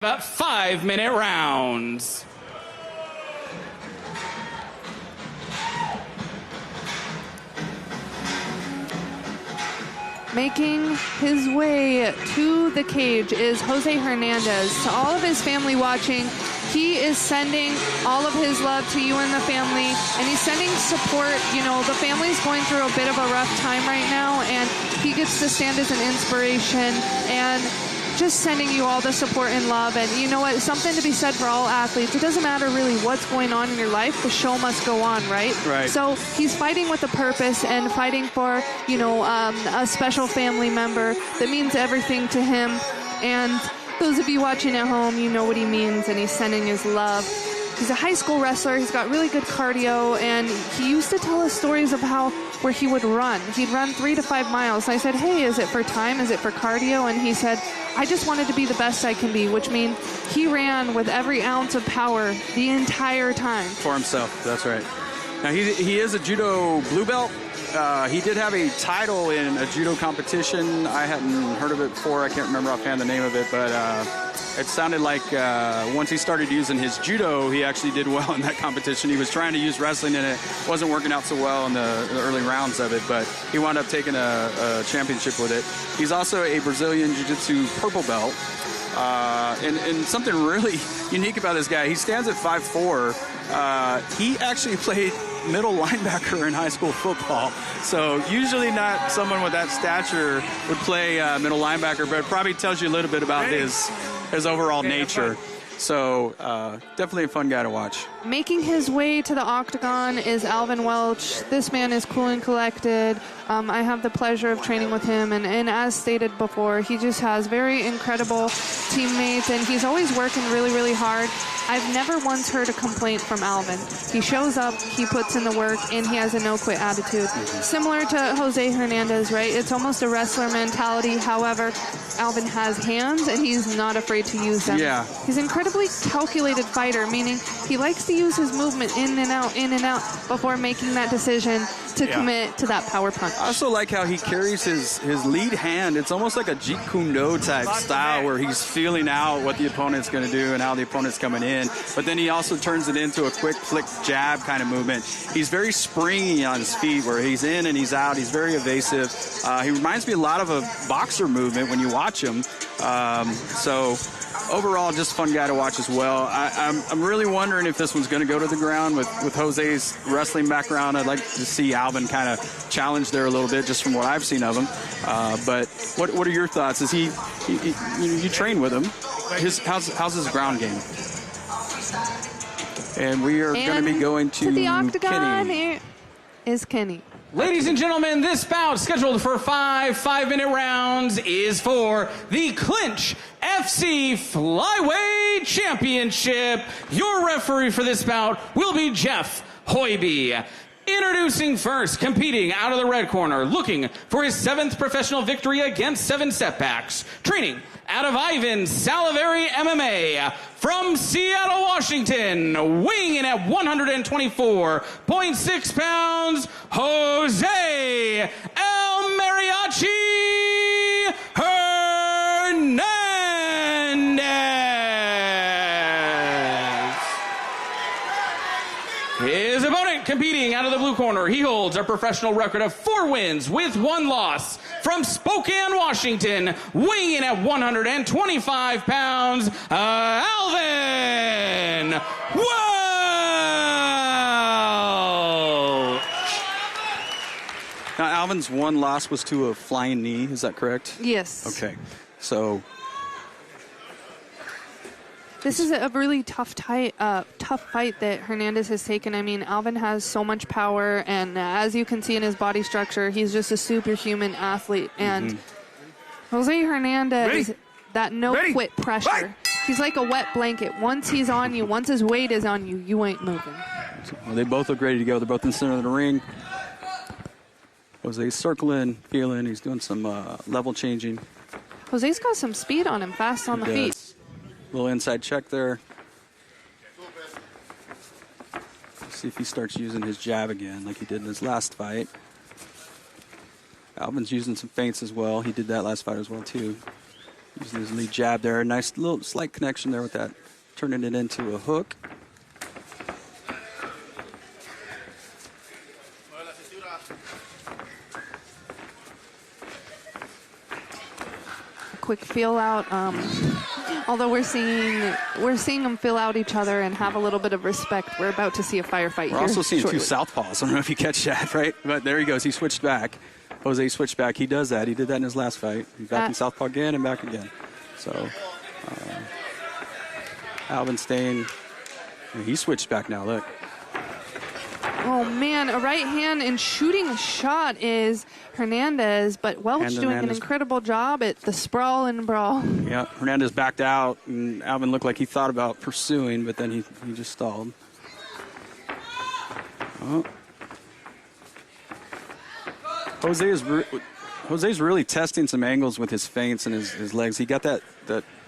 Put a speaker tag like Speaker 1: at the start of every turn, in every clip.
Speaker 1: About 5-minute rounds.
Speaker 2: Making his way to the cage is Jose Hernandez. To all of his family watching, he is sending all of his love to you and the family, and he's sending support. You know, the family's going through a bit of a rough time right now, and he gets to stand as an inspiration and just sending you all the support and love. And you know what? Something to be said for all athletes. It doesn't matter really what's going on in your life. The show must go on, right?
Speaker 3: Right.
Speaker 2: So he's fighting with a purpose and fighting for, you know, a special family member that means everything to him. And those of you watching at home, you know what he means, and he's sending his love. He's a high school wrestler. He's got really good cardio, and he used to tell us stories of where he would run. He'd run 3 to 5 miles. And I said, hey, is it for time? Is it for cardio? And he said, I just wanted to be the best I can be, which means he ran with every ounce of power the entire time.
Speaker 3: For himself, that's right. Now, he is a judo blue belt. He did have a title in a judo competition. I hadn't heard of it before. I can't remember offhand the name of it, but it sounded like once he started using his judo, he actually did well in that competition. He was trying to use wrestling, and it wasn't working out so well in the early rounds of it, but he wound up taking a championship with it. He's also a Brazilian Jiu-Jitsu purple belt. And something really unique about this guy, he stands at 5'4". He actually played middle linebacker in high school football. So usually not someone with that stature would play middle linebacker, but it probably tells you a little bit about his overall nature. So definitely a fun guy to watch.
Speaker 2: Making his way to the octagon is Alvin Welch. This man is cool and collected. I have the pleasure of training with him, and as stated before, he just has very incredible teammates, and he's always working really, really hard. I've never once heard a complaint from Alvin. He shows up, he puts in the work, and he has a no-quit attitude. Similar to Jose Hernandez, right? It's almost a wrestler mentality. However, Alvin has hands, and he's not afraid to use them.
Speaker 3: Yeah.
Speaker 2: He's an incredibly calculated fighter, meaning he likes to use his movement in and out before making that decision to commit to that power punch.
Speaker 3: I also like how he carries his lead hand. It's almost like a Jeet Kune Do type style where he's feeling out what the opponent's going to do and how the opponent's coming in. But then he also turns it into a quick flick jab kind of movement. He's very springy on his feet where he's in and he's out. He's very evasive. He reminds me a lot of a boxer movement when you watch him. So overall, just a fun guy to watch as well. I'm really wondering if this one's going to go to the ground with Jose's wrestling background. I'd like to see Alvin kind of challenge there a little bit just from what I've seen of him. But what are your thoughts? Is you train with him? How's his ground game? And we are going to be going to
Speaker 2: the octagon.
Speaker 3: Kenny.
Speaker 2: Here is Kenny.
Speaker 1: Ladies and gentlemen, this bout, scheduled for 5-minute rounds, is for the Clinch FC Flyweight Championship. Your referee for this bout will be Jeff Hoiby. Introducing first, competing out of the red corner, looking for his 7th professional victory against 7 setbacks. Training out of Ivan Salivary MMA from Seattle, Washington, weighing in at 124.6 pounds, Jose El Mariachi Hernandez. His opponent, competing out of the blue corner, he holds a professional record of 4 wins with 1 loss. From Spokane, Washington, weighing in at 125 pounds, Alvin Welch.
Speaker 3: Now, Alvin's 1 loss was to a flying knee. Is that correct?
Speaker 2: Yes.
Speaker 3: Okay. So
Speaker 2: this is a really tough fight that Hernandez has taken. I mean, Alvin has so much power, and as you can see in his body structure, he's just a superhuman athlete. And Jose Hernandez, that no-quit pressure. He's like a wet blanket. Once he's on you, once his weight is on you, you ain't moving.
Speaker 3: Well, they both look ready to go. They're both in the center of the ring. Jose's circling, feeling. He's doing some level changing.
Speaker 2: Jose's got some speed on him, fast on the feet.
Speaker 3: Little inside check there. See if he starts using his jab again like he did in his last fight. Alvin's using some feints as well. He did that last fight as well, too. Using his lead jab there. Nice little slight connection there with that. Turning it into a hook.
Speaker 2: Quick feel out. Although we're seeing them feel out each other and have a little bit of respect. We're about to see a firefight here.
Speaker 3: We're also seeing
Speaker 2: shortly.
Speaker 3: two southpaws. I don't know if you catch that, right? But there he goes. He switched back. Jose switched back. He does that. He did that in his last fight. He's back in southpaw again and back again. So Alvin staying. He switched back now. Look.
Speaker 2: Oh, man, a right hand and shooting a shot is Hernandez, but Welch doing an incredible job at the sprawl and brawl.
Speaker 3: Yeah, Hernandez backed out, and Alvin looked like he thought about pursuing, but then he just stalled. Oh. Jose's really testing some angles with his feints and his legs. He got that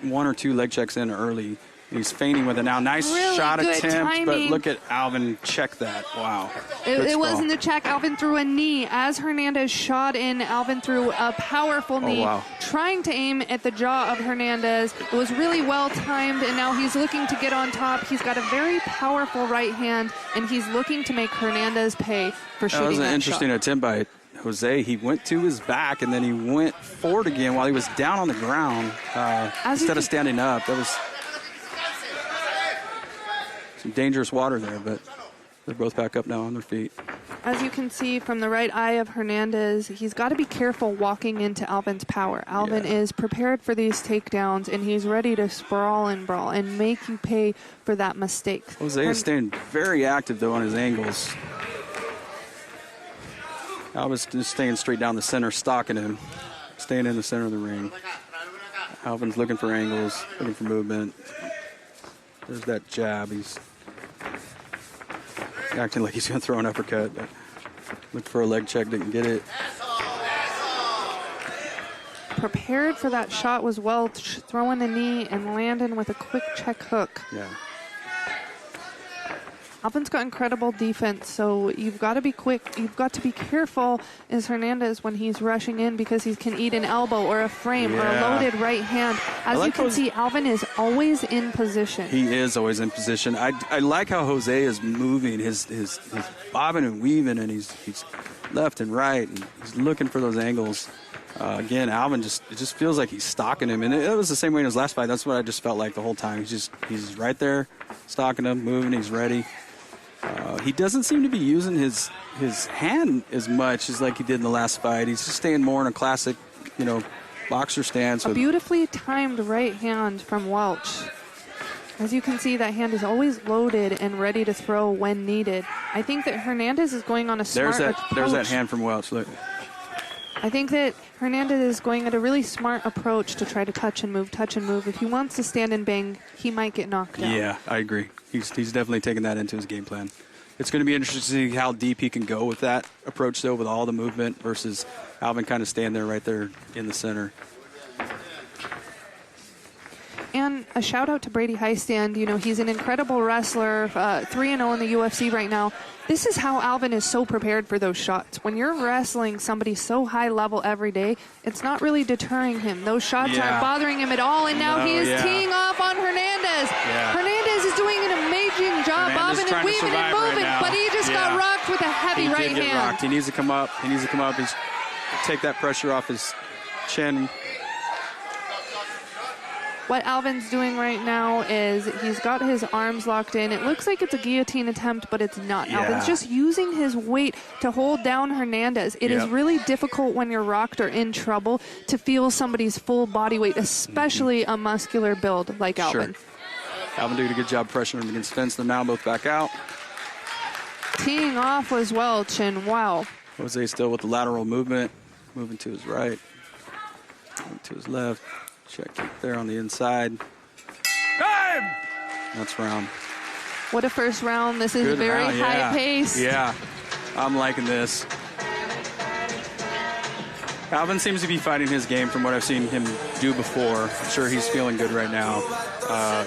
Speaker 3: 1 or 2 leg checks in early. He's feinting with it now. Nice
Speaker 2: really
Speaker 3: shot attempt,
Speaker 2: timing.
Speaker 3: but look at Alvin check that. Wow.
Speaker 2: It wasn't a check. Alvin threw a knee. As Hernandez shot in, Alvin threw a powerful knee, trying to aim at the jaw of Hernandez. It was really well timed, and now he's looking to get on top. He's got a very powerful right hand, and he's looking to make Hernandez pay for shooting that shot.
Speaker 3: That was an interesting attempt by Jose. He went to his back, and then he went forward again while he was down on the ground instead of standing up. That was some dangerous water there, but they're both back up now on their feet.
Speaker 2: As you can see from the right eye of Hernandez, he's got to be careful walking into Alvin's power. Alvin is prepared for these takedowns, and he's ready to sprawl and brawl and make you pay for that mistake.
Speaker 3: Jose is staying very active, though, on his angles. Alvin's just staying straight down the center, stalking him, staying in the center of the ring. Alvin's looking for angles, looking for movement. There's that jab. He's acting like he's going to throw an uppercut, but looked for a leg check, didn't get it.
Speaker 2: Prepared for that shot was Welch, throwing a knee and landing with a quick check hook.
Speaker 3: Yeah.
Speaker 2: Alvin's got incredible defense, so you've got to be quick. You've got to be careful as Hernandez when he's rushing in, because he can eat an elbow or a frame or a loaded right hand. As you can see, Alvin is always in position.
Speaker 3: He is always in position. I like how Jose is moving, his bobbing and weaving, and he's left and right, and he's looking for those angles. Again, Alvin it just feels like he's stalking him, and it was the same way in his last fight. That's what I just felt like the whole time. He's right there, stalking him, moving, he's ready. He doesn't seem to be using his hand as much as like he did in the last fight. He's just staying more in a classic, boxer stance.
Speaker 2: A beautifully timed right hand from Welch. As you can see, that hand is always loaded and ready to throw when needed. I think that Hernandez is going on a smart approach.
Speaker 3: There's that hand from Welch. Look.
Speaker 2: I think that Hernandez is going at a really smart approach to try to touch and move. If he wants to stand and bang, he might get knocked out.
Speaker 3: Yeah, I agree. He's definitely taking that into his game plan. It's going to be interesting to see how deep he can go with that approach, though, with all the movement versus Alvin kind of staying there right there in the center.
Speaker 2: And a shout out to Brady Highstand. He's an incredible wrestler, 3-0 in the UFC right now. This is how Alvin is so prepared for those shots. When you're wrestling somebody so high level every day, it's not really deterring him. Those shots aren't bothering him at all. And now he is teeing off on Hernandez. Yeah. Hernandez is doing an amazing job, bobbing and weaving and moving, but he just got rocked with a heavy right hand. Get rocked.
Speaker 3: He needs to come up. He's take that pressure off his chin.
Speaker 2: What Alvin's doing right now is he's got his arms locked in. It looks like it's a guillotine attempt, but it's not. Yeah. Alvin's just using his weight to hold down Hernandez. It is really difficult when you're rocked or in trouble to feel somebody's full body weight, especially a muscular build like Alvin.
Speaker 3: Alvin doing a good job pressuring him against the fence. They're now both back out.
Speaker 2: Teeing off was Welch, and wow.
Speaker 3: Jose still with the lateral movement, moving to his right, moving to his left. Check it there on the inside. Time! That's round.
Speaker 2: What a first round. This is very high pace.
Speaker 3: Yeah, I'm liking this. Alvin seems to be fighting his game from what I've seen him do before. I'm sure he's feeling good right now.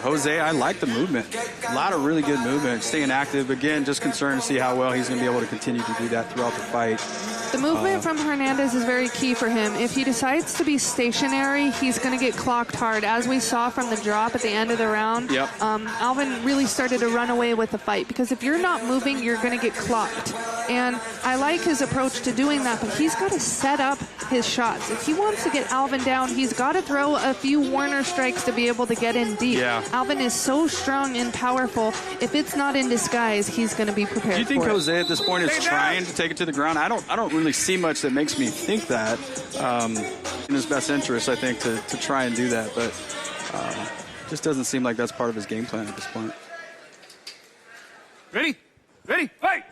Speaker 3: Jose, I like the movement. A lot of really good movement, staying active. Again, just concerned to see how well he's going to be able to continue to do that throughout the fight.
Speaker 2: The movement from Hernandez is very key for him. If he decides to be stationary, he's going to get clocked hard. As we saw from the drop at the end of the round, Alvin really started to run away with the fight, because if you're not moving, you're going to get clocked. And I like his approach to doing that, but he's got to set up his shots. If he wants to get Alvin down, he's got to throw a few Warner strikes to be able to get in deep. Alvin is so strong and powerful. If it's not in disguise, he's going to be prepared.
Speaker 3: Do you think
Speaker 2: for
Speaker 3: Jose at this point is trying to take it to the ground? I don't really see much that makes me think that. In his best interest, I think, to try and do that, but just doesn't seem like that's part of his game plan at this point.
Speaker 4: Ready, fight!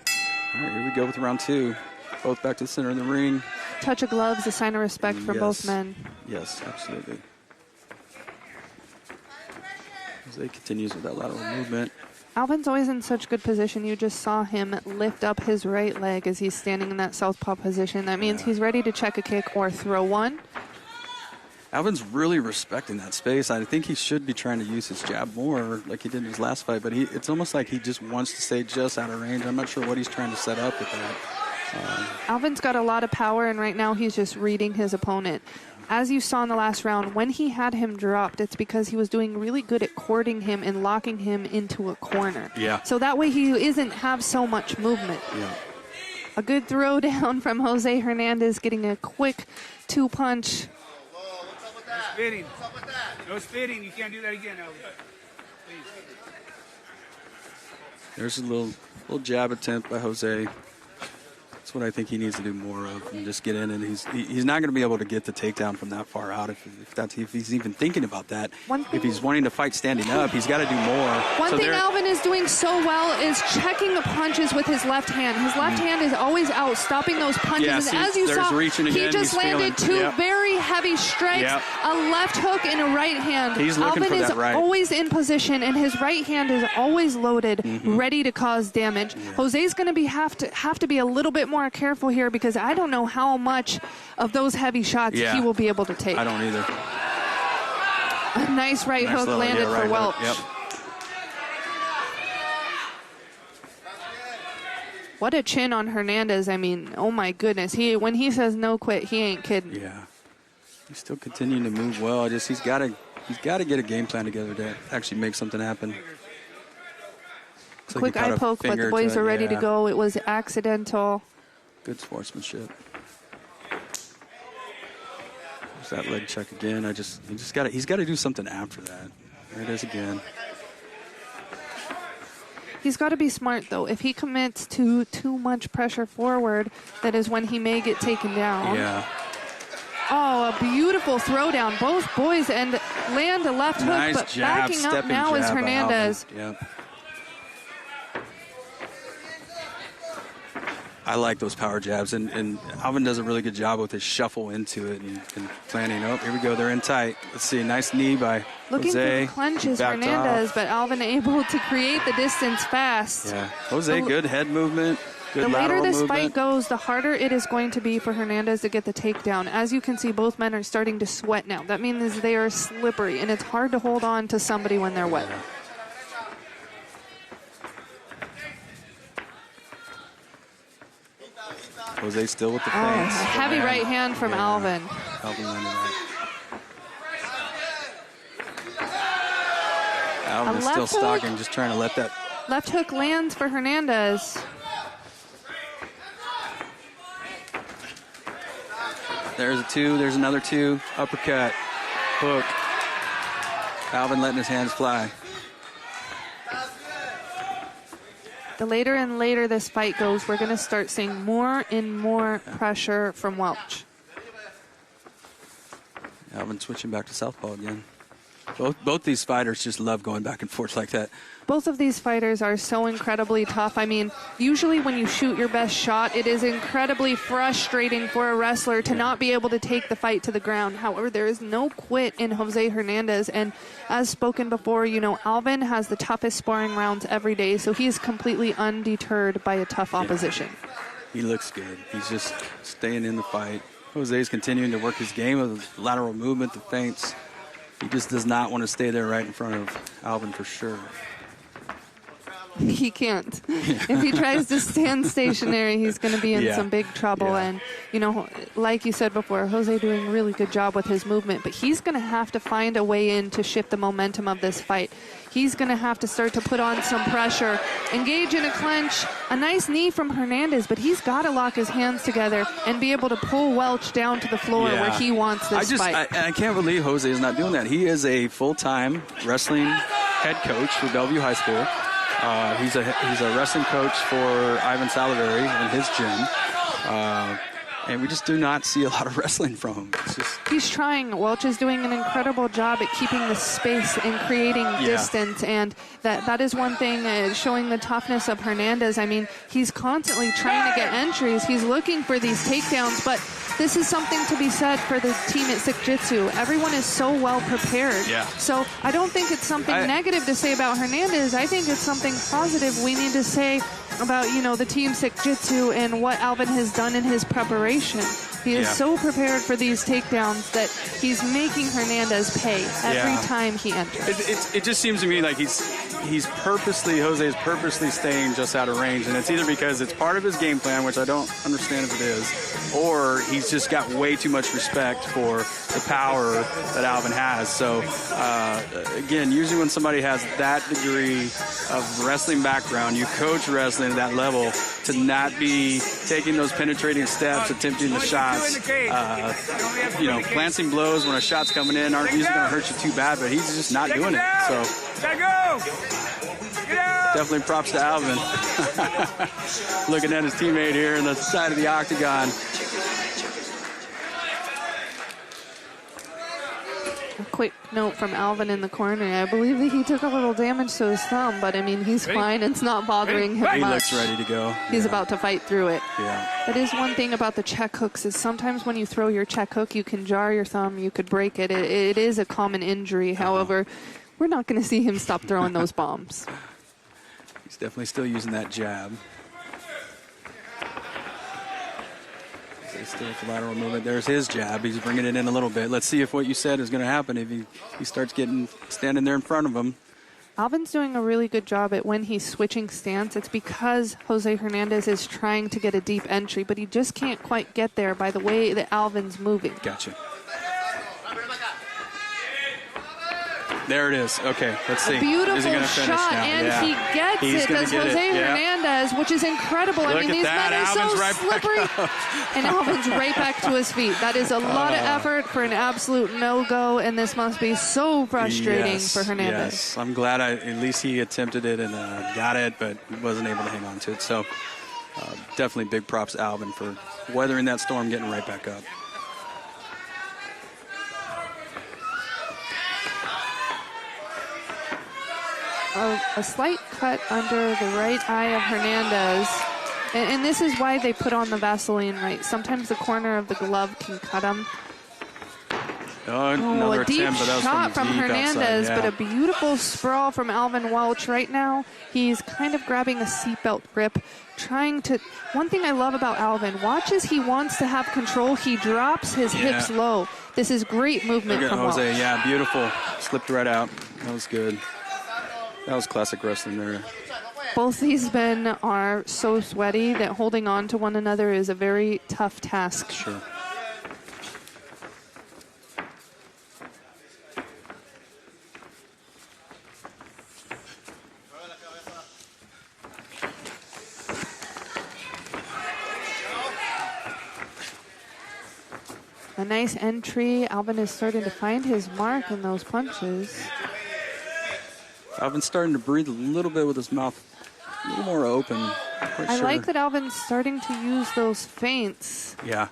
Speaker 3: All right, here we go with round 2. Both back to the center of the ring.
Speaker 2: Touch of gloves, a sign of respect for both men.
Speaker 3: Yes, absolutely. Jose continues with that lateral movement.
Speaker 2: Alvin's always in such good position. You just saw him lift up his right leg as he's standing in that southpaw position. That means he's ready to check a kick or throw one.
Speaker 3: Alvin's really respecting that space. I think he should be trying to use his jab more like he did in his last fight, but it's almost like he just wants to stay just out of range. I'm not sure what he's trying to set up with that.
Speaker 2: Alvin's got a lot of power, and right now he's just reading his opponent. As you saw in the last round, when he had him dropped, it's because he was doing really good at courting him and locking him into a corner. So that way he doesn't have so much movement. A good throw down from Jose Hernandez, getting a quick 2-punch.
Speaker 4: Spitting. No spitting. You can't do that again, Alvin. Please.
Speaker 3: There's a little jab attempt by Jose. That's what I think he needs to do more of, and just get in. And he's not going to be able to get the takedown from that far out if he's even thinking about that. If he's wanting to fight standing up, he's got to do more.
Speaker 2: One thing Alvin is doing so well is checking the punches with his left hand. His left hand is always out, stopping those punches.
Speaker 3: Yeah,
Speaker 2: and as you saw, he just landed 2 very heavy strikes, a left hook and a right hand.
Speaker 3: He's looking
Speaker 2: Alvin
Speaker 3: for
Speaker 2: is
Speaker 3: that right.
Speaker 2: always in position, and his right hand is always loaded, ready to cause damage. Jose's going to have to be a little bit more careful here, because I don't know how much of those heavy shots he will be able to take.
Speaker 3: I don't either.
Speaker 2: A nice right hook landed for Welch. What a chin on Hernandez. I mean, oh my goodness. When he says no quit, he ain't kidding.
Speaker 3: He's still continuing to move well. He's got to get a game plan together to actually make something happen.
Speaker 2: Quick eye poke, but the boys are ready to go. It was accidental.
Speaker 3: Good sportsmanship. There's that leg check again. He's got to do something after that. There it is again.
Speaker 2: He's got to be smart, though. If he commits to too much pressure forward, that is when he may get taken down. Oh, a beautiful throwdown. Both boys land a left hook, but
Speaker 3: jab,
Speaker 2: backing up now is Hernandez.
Speaker 3: I like those power jabs, and Alvin does a really good job with his shuffle into it and planning. Oh, here we go. They're in tight. Let's see. Nice knee by
Speaker 2: Looking
Speaker 3: Jose.
Speaker 2: for the clench is Hernandez, but Alvin able to create the distance fast.
Speaker 3: Jose, good head movement. Good
Speaker 2: the later this
Speaker 3: movement.
Speaker 2: fight goes, the harder it is going to be for Hernandez to get the takedown. As you can see, both men are starting to sweat now. That means they are slippery, and it's hard to hold on to somebody when they're wet.
Speaker 3: Jose still with the feints.
Speaker 2: Heavy right hand from Alvin.
Speaker 3: Alvin is still stalking, just trying to let that.
Speaker 2: Left hook lands for Hernandez.
Speaker 3: There's a 2. There's another 2. Uppercut. Hook. Alvin letting his hands fly.
Speaker 2: The later and later this fight goes, we're going to start seeing more and more pressure from Welch.
Speaker 3: Alvin switching back to southpaw again. Both these fighters just love going back and forth like that.
Speaker 2: Both of these fighters are so incredibly tough. I mean, usually when you shoot your best shot, it is incredibly frustrating for a wrestler to not be able to take the fight to the ground. However, there is no quit in Jose Hernandez. And as spoken before, you know, Alvin has the toughest sparring rounds every day, so he is completely undeterred by a tough opposition.
Speaker 3: He looks good. He's just staying in the fight. Jose's continuing to work his game of the lateral movement, the feints. He just does not want to stay there right in front of Alvin for sure.
Speaker 2: He can't. If he tries to stand stationary, he's going to be in some big trouble.
Speaker 3: Yeah.
Speaker 2: And, you know, like you said before, Jose doing a really good job with his movement, but he's going to have to find a way in to shift the momentum of this fight. He's going to have to start to put on some pressure, engage in a clinch, a nice knee from Hernandez, but he's got to lock his hands together and be able to pull Welch down to the floor where he wants this fight.
Speaker 3: I can't believe Jose is not doing that. He is a full-time wrestling head coach for Bellevue High School. He's a wrestling coach for Ivan Salaverry in his gym. And we just do not see a lot of wrestling from him.
Speaker 2: He's trying. Welch is doing an incredible job at keeping the space and creating distance, and that is one thing, showing the toughness of Hernandez. I mean, he's constantly trying to get entries. He's looking for these takedowns, but this is something to be said for the team at Sick Jitsu. Everyone is so well prepared.
Speaker 3: Yeah.
Speaker 2: So I don't think it's something negative to say about Hernandez. I think it's something positive we need to say about, you know, the team Sick Jitsu and what Alvin has done in his preparation. He is so prepared for these takedowns that he's making Hernandez pay every time he enters.
Speaker 3: It just seems to me like Jose is purposely staying just out of range, and it's either because it's part of his game plan, which I don't understand if it is, or he's just got way too much respect for the power that Alvin has. So, again, usually when somebody has that degree of wrestling background, you coach wrestling at that level, to not be taking those penetrating steps, attempting the shots, glancing blows when a shot's coming in aren't usually going to hurt you too bad, but he's just not doing it. So definitely props to Alvin. Looking at his teammate here on the side of the octagon.
Speaker 2: A quick note from Alvin in the corner. I believe that he took a little damage to his thumb, but I mean, he's fine. It's not bothering him much.
Speaker 3: He looks ready to go.
Speaker 2: He's about to fight through it.
Speaker 3: Yeah.
Speaker 2: That is one thing about the check hooks, is sometimes when you throw your check hook, you can jar your thumb, you could break it. It is a common injury. However, we're not going to see him stop throwing those bombs.
Speaker 3: He's definitely still using that jab. Still with the lateral movement. There's his jab. He's bringing it in a little bit. Let's see if what you said is going to happen if he starts standing there in front of him.
Speaker 2: Alvin's doing a really good job at when he's switching stance. It's because Jose Hernandez is trying to get a deep entry, but he just can't quite get there by the way that Alvin's moving.
Speaker 3: Gotcha. There it is. Okay, let's see.
Speaker 2: A beautiful
Speaker 3: is he gonna finish
Speaker 2: shot,
Speaker 3: now?
Speaker 2: and he gets it. Does Jose Hernandez, which is incredible.
Speaker 3: Look
Speaker 2: I mean, these men are so slippery. And Alvin's right back to his feet. That is a lot of effort for an absolute no-go, and this must be so frustrating for Hernandez.
Speaker 3: Yes, I'm glad at least he attempted it and got it, but wasn't able to hang on to it. So definitely big props to Alvin for weathering that storm, getting right back up.
Speaker 2: A slight cut under the right eye of Hernandez. And this is why they put on the Vaseline, right? Sometimes the corner of the glove can cut him.
Speaker 3: Another
Speaker 2: a deep
Speaker 3: attempt, but that was
Speaker 2: shot from
Speaker 3: outside,
Speaker 2: Hernandez,
Speaker 3: yeah.
Speaker 2: but a beautiful sprawl from Alvin Welch. Right now, he's kind of grabbing a seatbelt grip, trying to... One thing I love about Alvin, watch as he wants to have control, he drops his hips low. This is great movement from
Speaker 3: Jose,
Speaker 2: Welch.
Speaker 3: yeah, beautiful. Slipped right out. That was good. That was classic wrestling there.
Speaker 2: Both these men are so sweaty that holding on to one another is a very tough task.
Speaker 3: Sure.
Speaker 2: A nice entry. Alvin is starting to find his mark in those punches.
Speaker 3: Alvin's starting to breathe a little bit with his mouth a little more open.
Speaker 2: I like that Alvin's starting to use those feints.
Speaker 3: Yeah,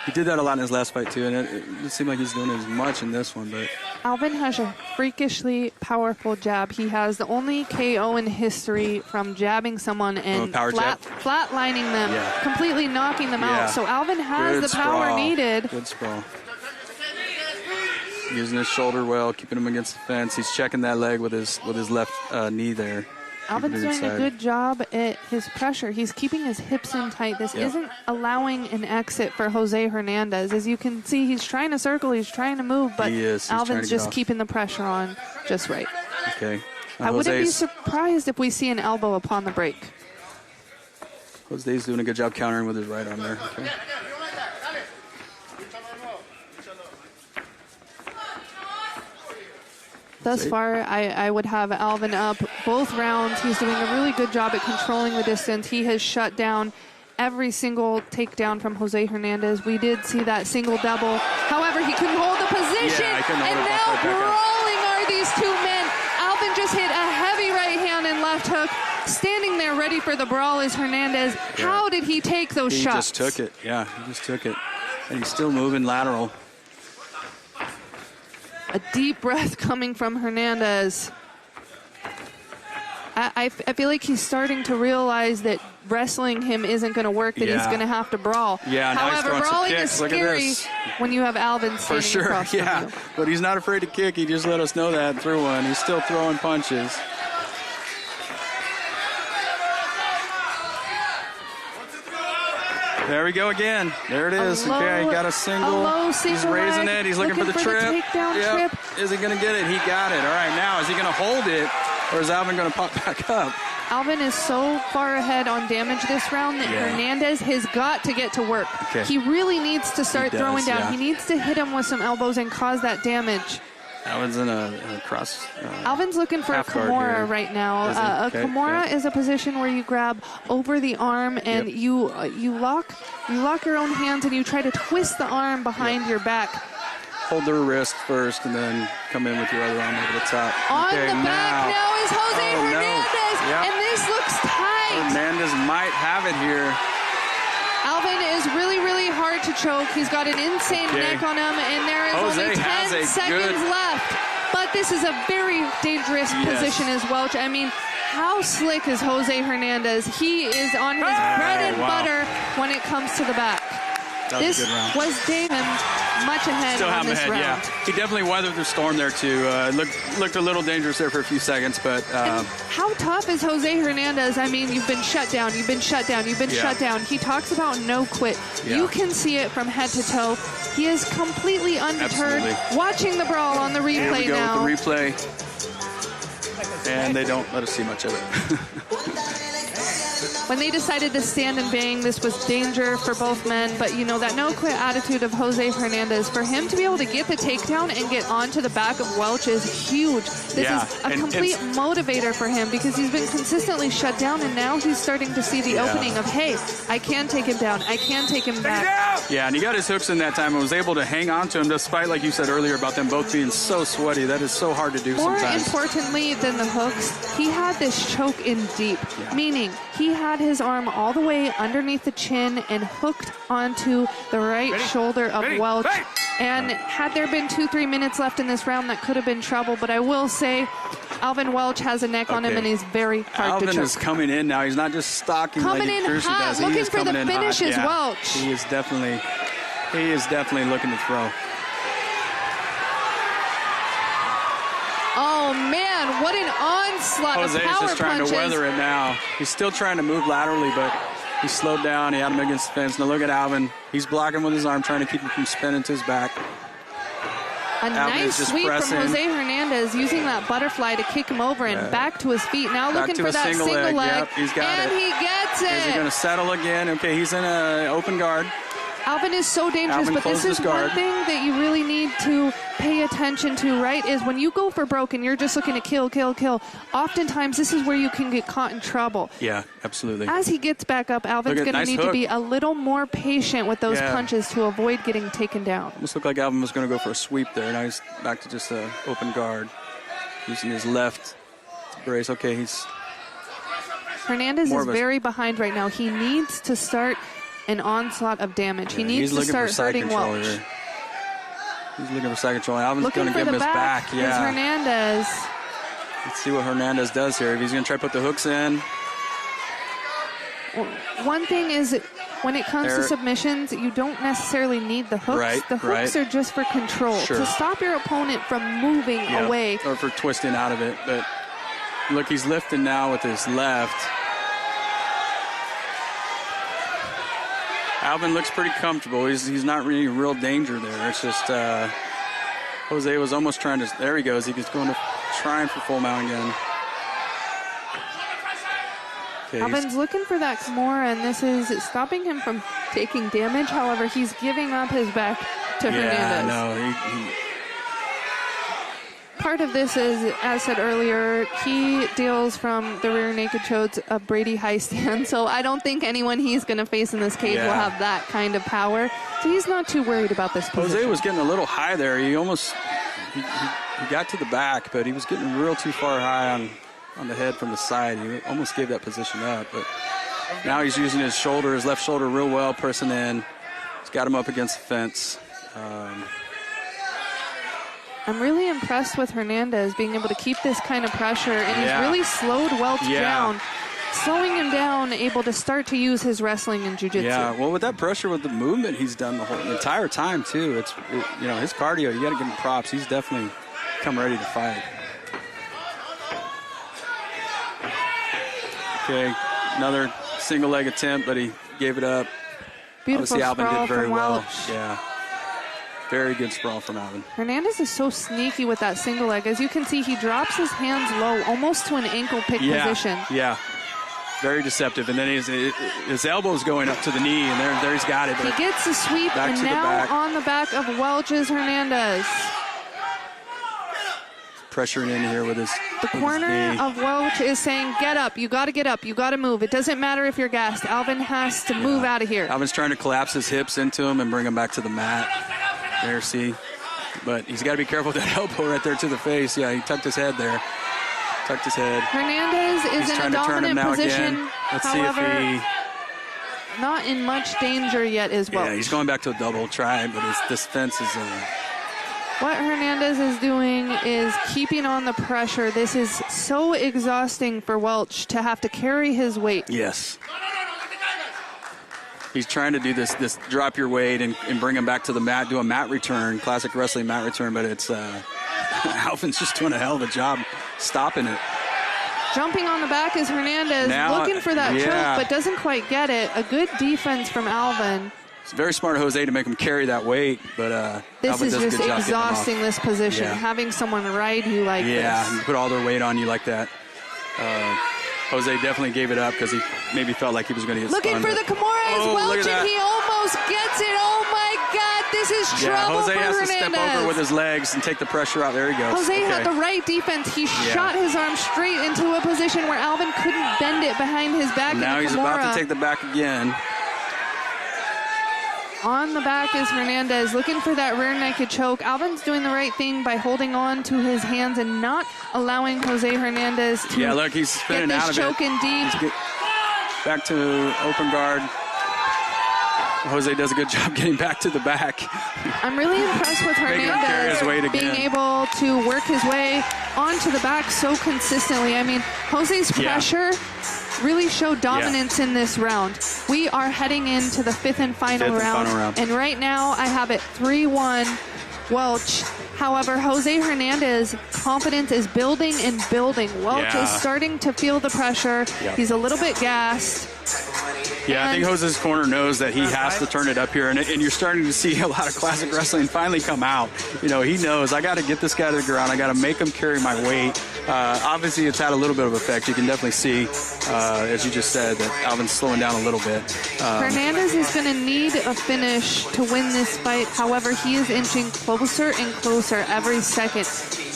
Speaker 3: he did that a lot in his last fight too, and it seemed like he's doing it as much in this one. But
Speaker 2: Alvin has a freakishly powerful jab. He has the only KO in history from jabbing someone and flatlining them, completely knocking them out. So Alvin has the power needed.
Speaker 3: Good sprawl. Using his shoulder well, keeping him against the fence. He's checking that leg with his left knee there.
Speaker 2: Alvin's doing a good job at his pressure. He's keeping his hips in tight. This isn't allowing an exit for Jose Hernandez. As you can see, he's trying to circle, he's trying to move, but
Speaker 3: He's
Speaker 2: Alvin's just keeping the pressure on just right.
Speaker 3: Okay.
Speaker 2: I wouldn't be surprised if we see an elbow upon the break.
Speaker 3: Jose's doing a good job countering with his right arm there. Okay.
Speaker 2: Thus far, I would have Alvin up both rounds. He's doing a really good job at controlling the distance. He has shut down every single takedown from Jose Hernandez. We did see that single double. However, he couldn't hold the position. And now brawling are these two men. Alvin just hit a heavy right hand and left hook. Standing there ready for the brawl is Hernandez. Yeah. How did he take those shots?
Speaker 3: He just took it. Yeah, he just took it. And he's still moving lateral.
Speaker 2: A deep breath coming from Hernandez. I feel like he's starting to realize that wrestling him isn't going to work, that he's going to have to brawl.
Speaker 3: Yeah,
Speaker 2: however, brawling is scary when you have Alvin standing across from you.
Speaker 3: But he's not afraid to kick. He just let us know that through one. He's still throwing punches. There we go again. There it is. Okay, he got a single. He's raising it. He's looking for the trip.
Speaker 2: Trip.
Speaker 3: Is he going to get it? He got it. All right, now is he going to hold it, or is Alvin going to pop back up?
Speaker 2: Alvin is so far ahead on damage this round that Hernandez has got to get to work. Okay. He really needs to start throwing down. He needs to hit him with some elbows and cause that damage.
Speaker 3: Alvin's in a cross.
Speaker 2: Alvin's looking for a Kimura right now. A Kimura is a position where you grab over the arm and you lock your own hands and you try to twist the arm behind your back.
Speaker 3: Hold their wrist first and then come in with your other arm over the top.
Speaker 2: On the back now is Jose Hernandez, and this looks tight.
Speaker 3: Hernandez might have it here.
Speaker 2: Alvin is really, really hard to choke. He's got an insane neck on him, and there is only 10 seconds left. But this is a very dangerous position as Welch. I mean, how slick is Jose Hernandez? He is on his bread and butter when it comes to the back. This was David much ahead on this round.
Speaker 3: Yeah. He definitely weathered the storm there, too. Looked a little dangerous there for a few seconds, but...
Speaker 2: how tough is Jose Hernandez? I mean, you've been shut down, you've been shut down, you've been shut down. He talks about no quit. Yeah. You can see it from head to toe. He is completely undeterred.
Speaker 3: Absolutely.
Speaker 2: Watching the brawl on the replay now.
Speaker 3: With the replay. And they don't let us see much of it.
Speaker 2: When they decided to stand and bang, this was danger for both men. But, you know, that no-quit attitude of Jose Hernandez, for him to be able to get the takedown and get onto the back of Welch is huge. This is a complete motivator for him because he's been consistently shut down, and now he's starting to see the opening of, hey, I can take him down. I can take him back.
Speaker 3: Yeah, and he got his hooks in that time and was able to hang on to him despite, like you said earlier, about them both being so sweaty. That is so hard to do sometimes.
Speaker 2: More importantly than the hooks, he had this choke in deep, meaning he had his arm all the way underneath the chin and hooked onto the right shoulder of Welch. And had there been 2-3 minutes left in this round, that could have been trouble. But I will say, Alvin Welch has a neck on him, and he's very hard to choke.
Speaker 3: Alvin is coming in now. He's not just stalking like he usually does.
Speaker 2: Looking for the finish is Welch.
Speaker 3: He is definitely looking to throw.
Speaker 2: Oh, man, what an onslaught of power punches.
Speaker 3: Jose's just trying to weather it now. He's still trying to move laterally, but he slowed down. He had him against the fence. Now look at Alvin. He's blocking with his arm, trying to keep him from spinning to his back.
Speaker 2: A nice sweep from Jose Hernandez, using that butterfly to kick him over and back to his feet. Now looking for that single leg.
Speaker 3: Yep, he's got it.
Speaker 2: And he gets it.
Speaker 3: Is he going to settle again? Okay, he's in an open guard.
Speaker 2: Alvin is so dangerous, but this is one thing that you really need to pay attention to, right, is when you go for broke and you're just looking to kill, oftentimes this is where you can get caught in trouble.
Speaker 3: Yeah, absolutely.
Speaker 2: As he gets back up, Alvin's going to need to be a little more patient with those punches to avoid getting taken down.
Speaker 3: Almost looked like Alvin was going to go for a sweep there. Now he's back to just an open guard, using his left brace. Okay,
Speaker 2: Hernandez is very behind right now. He needs to start an onslaught of damage. He needs to start hurting Welch.
Speaker 3: He's looking for side control. Alvin's going to give him his back.
Speaker 2: Yeah. Hernandez.
Speaker 3: Let's see what Hernandez does here. If he's going to try to put the hooks in.
Speaker 2: One thing is, when it comes to submissions, you don't necessarily need the hooks. The hooks are just for control. To stop your opponent from moving away.
Speaker 3: Or for twisting out of it. But look, he's lifting now with his left. Alvin looks pretty comfortable. He's not really in real danger there. It's just Jose was almost trying to. There he goes. He's going to try for full mount again. Okay,
Speaker 2: Alvin's looking for that Kimura, and this is stopping him from taking damage. However, he's giving up his back to Hernandez.
Speaker 3: No,
Speaker 2: Part of this is, as said earlier, he deals from the rear naked chokes of Brady high stand, so I don't think anyone he's going to face in this cage will have that kind of power. So he's not too worried about this position.
Speaker 3: Jose was getting a little high there. He almost he got to the back, but he was getting real too far high on the head from the side. He almost gave that position up, but now he's using his shoulder, his left shoulder real well, pressing in. He's got him up against the fence.
Speaker 2: I'm really impressed with Hernandez being able to keep this kind of pressure, and he's really slowed Welch down, slowing him down, able to start to use his wrestling and jiu-jitsu.
Speaker 3: Yeah, well, with that pressure, with the movement he's done the entire time, too, his cardio, you got to give him props. He's definitely come ready to fight. Okay, another single leg attempt, but he gave it up.
Speaker 2: Beautiful
Speaker 3: Obviously, Alvin
Speaker 2: sprawl
Speaker 3: did very
Speaker 2: from
Speaker 3: well.
Speaker 2: Welch.
Speaker 3: Yeah. Very good sprawl from Alvin.
Speaker 2: Hernandez is so sneaky with that single leg. As you can see, he drops his hands low, almost to an ankle pick position.
Speaker 3: Yeah, very deceptive. And then his elbow's going up to the knee, and there he's got it.
Speaker 2: He gets a sweep, and now on the back of Welch is Hernandez.
Speaker 3: Pressuring in here with his
Speaker 2: The corner of Welch is saying, get up, you got to get up, you got to move. It doesn't matter if you're gassed. Alvin has to move out of here.
Speaker 3: Alvin's trying to collapse his hips into him and bring him back to the mat. There, see? But he's got to be careful with that elbow right there to the face. Yeah, he tucked his head there. Tucked his head.
Speaker 2: Hernandez is in a dominant position.
Speaker 3: Again. Let's
Speaker 2: However,
Speaker 3: see if he...
Speaker 2: not in much danger yet as well.
Speaker 3: Yeah, he's going back to a double try, but this fence is...
Speaker 2: What Hernandez is doing is keeping on the pressure. This is so exhausting for Welch to have to carry his weight.
Speaker 3: Yes. He's trying to do this drop your weight and bring him back to the mat, do a mat return, classic wrestling mat return, but it's Alvin's just doing a hell of a job stopping it.
Speaker 2: Jumping on the back is Hernandez, looking for that choke, but doesn't quite get it. A good defense from Alvin.
Speaker 3: It's very smart of Jose to make him carry that weight, but
Speaker 2: this
Speaker 3: Alvin
Speaker 2: is
Speaker 3: does a
Speaker 2: just
Speaker 3: good job
Speaker 2: exhausting, this position, having someone ride you like this.
Speaker 3: Yeah, and put all their weight on you like that. Jose definitely gave it up because he maybe felt like he was going to get
Speaker 2: looking
Speaker 3: spun,
Speaker 2: for the Kimura is Welch, and he almost gets it. Oh, my God, this is trouble
Speaker 3: Jose
Speaker 2: for
Speaker 3: has
Speaker 2: Hernandez.
Speaker 3: to step over with his legs and take the pressure out. There he goes.
Speaker 2: Jose had the right defense. He shot his arm straight into a position where Alvin couldn't bend it behind his back.
Speaker 3: Now he's about to take the back again.
Speaker 2: On the back is Hernandez, looking for that rear naked choke. Alvin's doing the right thing by holding on to his hands and not allowing Jose Hernandez to
Speaker 3: he's spinning
Speaker 2: get
Speaker 3: out
Speaker 2: this
Speaker 3: of
Speaker 2: choke in deep.
Speaker 3: Back to open guard. Jose does a good job getting back to the back.
Speaker 2: I'm really impressed with Hernandez being able to work his way onto the back so consistently. I mean, Jose's pressure really showed dominance in this round. We are heading into the fifth and final round. And right now I have it 3-1 Welch. However, Jose Hernandez, confidence is building and building. Welch is starting to feel the pressure. He's a little bit gassed.
Speaker 3: Yeah, I think Jose's corner knows that he has to turn it up here, and you're starting to see a lot of classic wrestling finally come out. You know, he knows, I got to get this guy to the ground. I got to make him carry my weight. Obviously, it's had a little bit of effect. You can definitely see, as you just said, that Alvin's slowing down a little bit.
Speaker 2: Hernandez is going to need a finish to win this fight. However, he is inching closer and closer every second,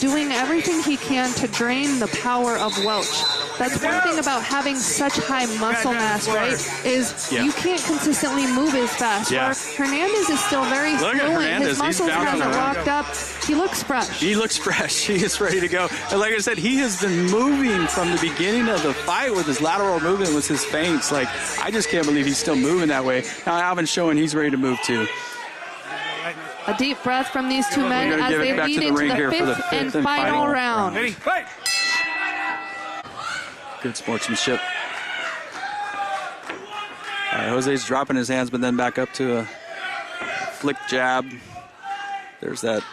Speaker 2: doing everything he can to drain the power of Welch. That's one thing about having such high muscle mass, right, is you can't consistently move as fast. Where Hernandez is still very fluent. His muscles haven't locked up. He looks fresh.
Speaker 3: He looks fresh. He is ready to go. And like I said, he has been moving from the beginning of the fight with his lateral movement, with his feints. Like, I just can't believe he's still moving that way. Now Alvin's showing he's ready to move too.
Speaker 2: A deep breath from these two men as they lead into the fifth and final round.
Speaker 4: Ready, fight!
Speaker 3: Good sportsmanship. Jose's dropping his hands, but then back up to a flick jab. There's that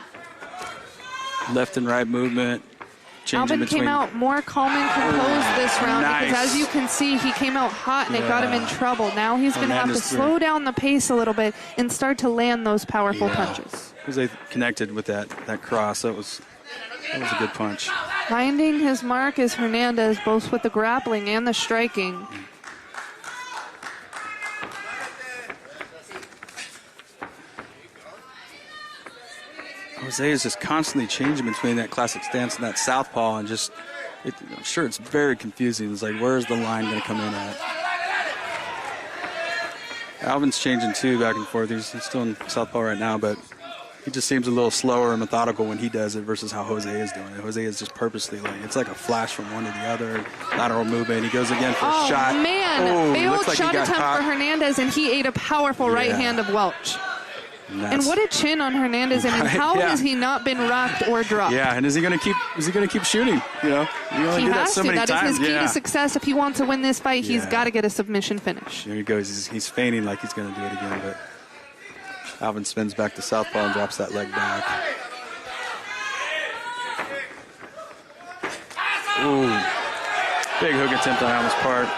Speaker 3: left and right movement.
Speaker 2: Alvin came out more calm and composed this round because, as you can see, he came out hot and it got him in trouble. Now he's going to have to slow down the pace a little bit and start to land those powerful punches.
Speaker 3: Jose connected with that cross. That was a good punch.
Speaker 2: Finding his mark is Hernandez, both with the grappling and the striking.
Speaker 3: Jose is just constantly changing between that classic stance and that southpaw, and just, I'm sure it's very confusing. It's like, where's the line going to come in at? Alvin's changing too, back and forth. He's still in southpaw right now, but he just seems a little slower and methodical when he does it versus how Jose is doing it. Jose is just purposely, like, it's like a flash from one to the other. Lateral movement. He goes again for a shot.
Speaker 2: Oh, man. Failed
Speaker 3: like
Speaker 2: shot attempt for Hernandez, and he ate a powerful right hand of Welch. And what a chin on Hernandez. I mean, how has he not been rocked or dropped?
Speaker 3: Yeah, and is he going to keep shooting? You know, you only
Speaker 2: he
Speaker 3: do
Speaker 2: has
Speaker 3: that so
Speaker 2: to.
Speaker 3: many
Speaker 2: that
Speaker 3: times.
Speaker 2: Is his key to success. If he wants to win this fight, he's got to get a submission finish.
Speaker 3: There he goes. He's feigning like he's going to do it again, but Alvin spins back to southpaw and drops that leg back. Ooh, big hook attempt on Alvin's part.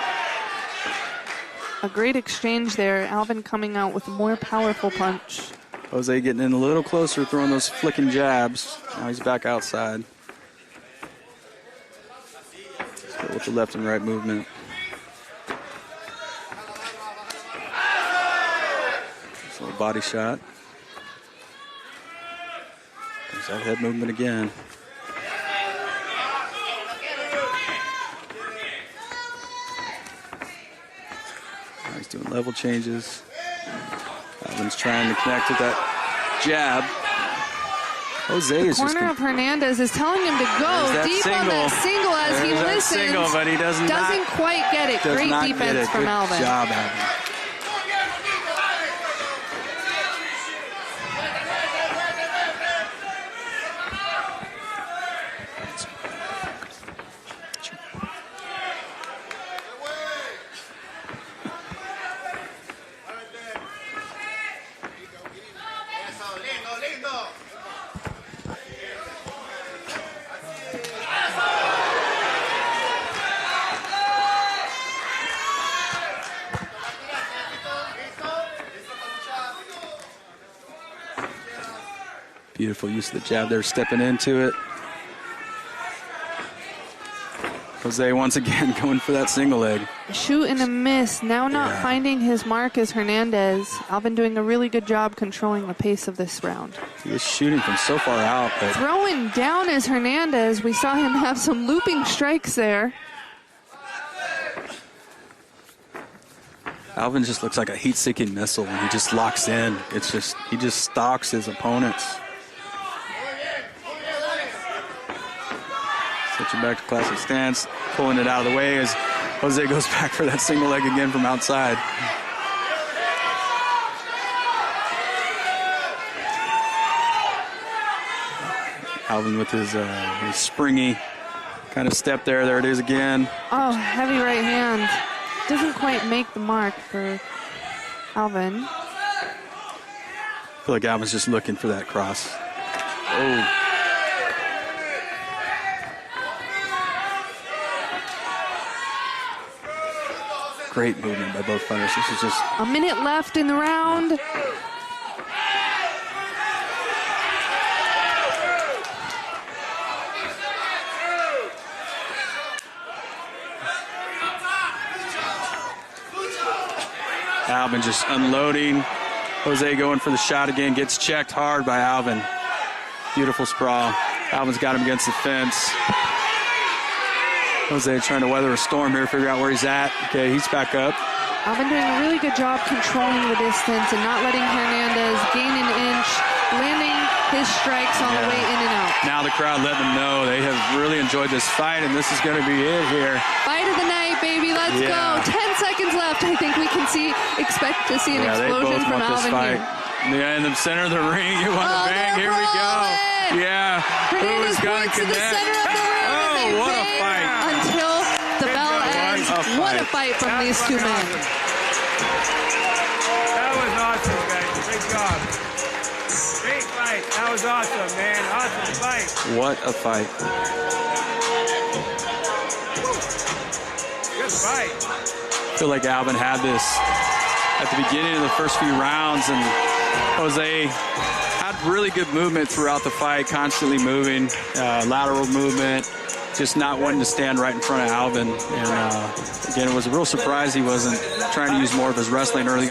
Speaker 2: A great exchange there. Alvin coming out with a more powerful punch.
Speaker 3: Jose getting in a little closer, throwing those flicking jabs. Now he's back outside. Still with the left and right movement. Just a little body shot. There's that head movement again. Now he's doing level changes. Alvin's trying to connect with that jab. Jose is just...
Speaker 2: The corner of Hernandez is telling him to go deep on that single as he listens.
Speaker 3: But he doesn't
Speaker 2: quite get it. Great defense from Alvin.
Speaker 3: Good job, Alvin. Beautiful use of the jab there, stepping into it. Jose once again going for that single leg.
Speaker 2: Shoot and a miss. Now not finding his mark is Hernandez. Alvin doing a really good job controlling the pace of this round.
Speaker 3: He was shooting from so far out. But
Speaker 2: throwing down is Hernandez. We saw him have some looping strikes there.
Speaker 3: Alvin just looks like a heat-seeking missile when he just locks in. It's just, he just stalks his opponents. Switching back to classic stance, pulling it out of the way as Jose goes back for that single leg again from outside. Alvin with his springy kind of step there. There it is again.
Speaker 2: Oh, heavy right hand. Doesn't quite make the mark for Alvin.
Speaker 3: I feel like Alvin's just looking for that cross. Oh. Great movement by both fighters. This is just
Speaker 2: a minute left in the round.
Speaker 3: Alvin just unloading. Jose going for the shot again. Gets checked hard by Alvin. Beautiful sprawl. Alvin's got him against the fence. Jose trying to weather a storm here, figure out where he's at. Okay, he's back up.
Speaker 2: Alvin doing a really good job controlling the distance and not letting Hernandez gain an inch, landing his strikes on the way in and out.
Speaker 3: Now the crowd letting them know they have really enjoyed this fight, and this is going to be it here.
Speaker 2: Fight of the night, baby. Let's go. 10 seconds left. I think we can expect to see an explosion from Alvin here.
Speaker 3: Yeah, in the center of the ring, you want to bang. Here we go. Yeah.
Speaker 2: Hernandez points to the center of the room.
Speaker 3: Oh, what a fight.
Speaker 2: Until the bell ends. What a fight from these two men.
Speaker 4: That was awesome, guys. Great job. Great fight. That was awesome, man. Awesome fight.
Speaker 3: What a fight.
Speaker 4: Good fight.
Speaker 3: I feel like Alvin had this at the beginning of the first few rounds, and Jose had really good movement throughout the fight, constantly moving, lateral movement, just not wanting to stand right in front of Alvin. And again, it was a real surprise he wasn't trying to use more of his wrestling early.